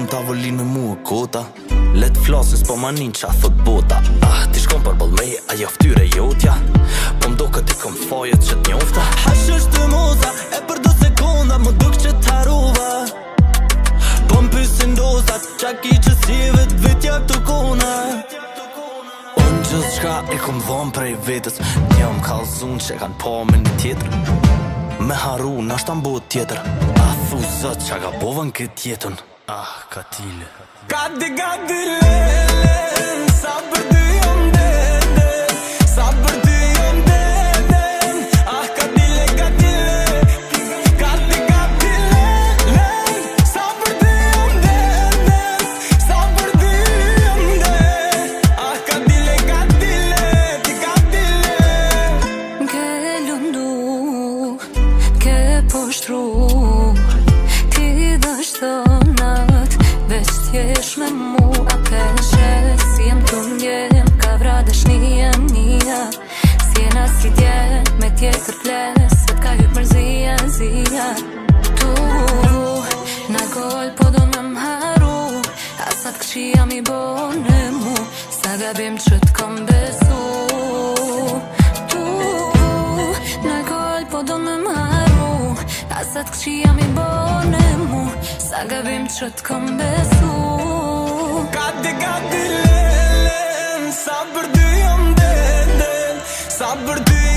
shumë tavolin me mu e kota. Let flasin s'po manin qa thot bota. Ti shkon për balmeje, ajo ftyre jotja. Po mdo këtë i kom fajet që t'njofta. Hash është moza, e për do sekonda më duk që t'harova. Po m'pysin dozat, qaki që si vet jak të kona. Unë gjithë shka e kom dhon prej vetës. Njëm kalzun që kan pa me një tjetër. Me haru nashta mbot tjetër. Thu zot qa ka bovan këtë jetën. Katile Gati lelen, sa për ty jom deden, sa për ty jom deden. Katile Gati lelen, sa për ty jom deden, sa për ty jom deden. Katile Ke lundu, ke poshtru, ti dashtonat Vestjesh me mu, a peshe Si jem të ndjem, ka vra dëshnia nia Si jena si dje, me tjetër pleset Ka hyp mërzia, zia Tu, na gol po do me m'haru Asat këqia mi bone mu Sa gabim që t'kom besu Tu, na gol po do me m'haru Asat këqia mi bone mu Sa gabim që t'kom besu Gati lelen, sa për ty jom deden, sa për ty